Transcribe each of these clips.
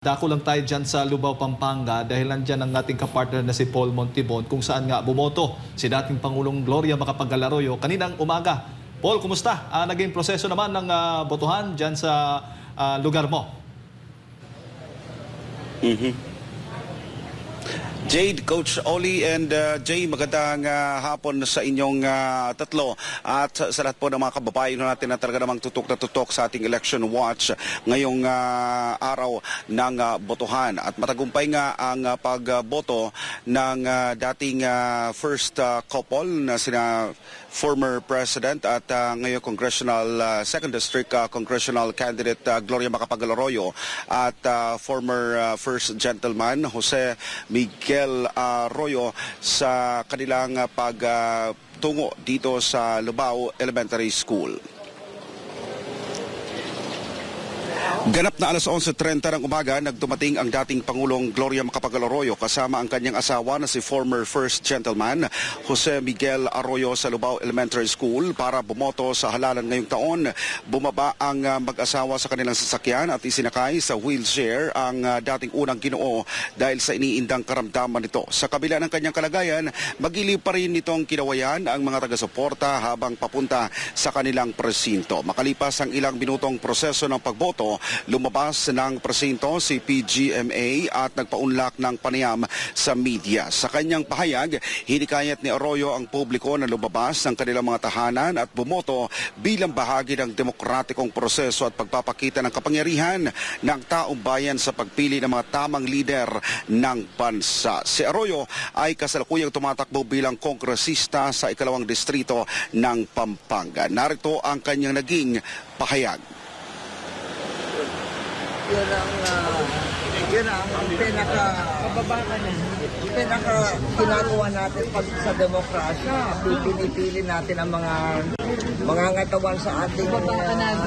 Dako lang tayo dyan sa Lubao, Pampanga dahil nandyan ang ating kapartner na si Paul Montibon kung saan nga bumoto si dating Pangulong Gloria Macapagal-Arroyo kaninang umaga. Paul, kumusta? Naging proseso naman ng botohan dyan sa lugar mo? Jade, Coach Oli, and Jay, magandang hapon sa inyong tatlo at sa lahat po ng mga kababayan natin na talaga namang tutok na tutok sa ating election watch ngayong araw ng botohan. At matagumpay nga ang pagboto ng dating first couple na sina former President at ngayon Congressional 2nd District Congressional Candidate Gloria Macapagal-Arroyo at former First Gentleman Jose Miguel Arroyo sa kanilang pagtungo dito sa Lubao Elementary School. Ganap na alas 11:30 ng umaga, nagdumating ang dating Pangulong Gloria Macapagal-Arroyo kasama ang kanyang asawa na si former First Gentleman Jose Miguel Arroyo sa Lubao Elementary School para bumoto sa halalan ngayong taon. Bumaba ang mag-asawa sa kanilang sasakyan at isinakay sa wheelchair ang dating unang Ginoo dahil sa iniindang karamdaman nito. Sa kabila ng kanyang kalagayan, magiliw pa rin nitong kinawayan ang mga taga-suporta habang papunta sa kanilang presinto. Makalipas ang ilang minutong proseso ng pagboto, lumabas ng presinto si PGMA at nagpaunlak ng panayam sa media. Sa kanyang pahayag, hinikayat ni Arroyo ang publiko na lumabas ng kanilang mga tahanan at bumoto bilang bahagi ng demokratikong proseso at pagpapakita ng kapangyarihan ng taong bayan sa pagpili ng mga tamang lider ng bansa. Si Arroyo ay kasalukuyang tumatakbo bilang kongresista sa ikalawang distrito ng Pampanga. Narito ang kanyang naging pahayag. Yun ang pinaka ginagawa natin pag sa demokrasya. Pipili natin ang mga ngatawan sa ating kapakanan.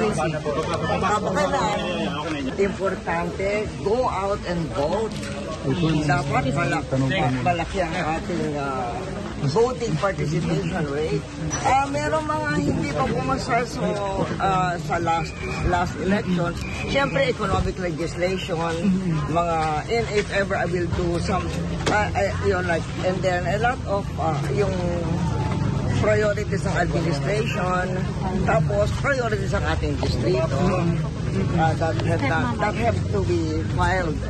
Importante, go out and vote. Dapat malaki ang ating voting participation rate. Merong mga hindi pa pumasa sa last elections. Siyempre, economic legislation, mga, and if ever I will do some, and then a lot of yung priorities ng administration, tapos priorities ng ating distrito, that have to be filed.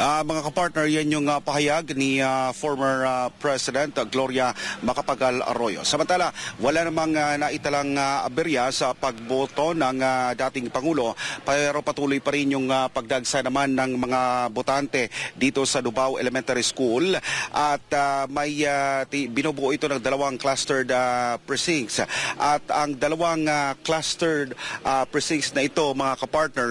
Mga kapartner, yan yung pahayag ni former President Gloria Macapagal-Arroyo. Samantala, wala namang naitalang aberya sa pagboto ng dating Pangulo, pero patuloy pa rin yung pagdagsa naman ng mga botante dito sa Lubao Elementary School at may binubuo ito ng dalawang clustered precincts. At ang dalawang clustered precincts na ito, mga kapartner,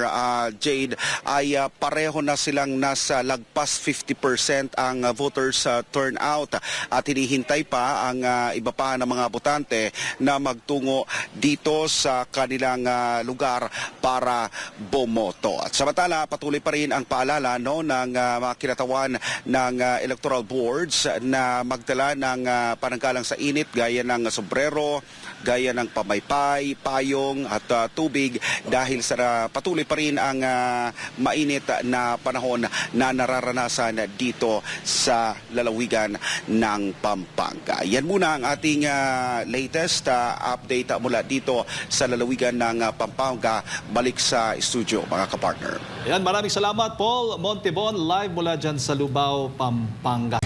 Jade, ay pareho na silang nasa lagpas 50% ang voters turnout at hinihintay pa ang iba pa ng mga botante na magtungo dito sa kanilang lugar para bumoto. At samantala, patuloy pa rin ang paalala ng mga kinatawan ng electoral boards na magdala ng pananggalang sa init gaya ng sombrero, gaya ng pamaypay, payong at tubig dahil sa patuloy pa rin ang mainit na panahon na nararanasan dito sa lalawigan ng Pampanga. Yan muna ang ating latest update mula dito sa lalawigan ng Pampanga. Balik sa studio, mga kapartner. Yan, maraming salamat Paul Montibon live mula dyan sa Lubao, Pampanga.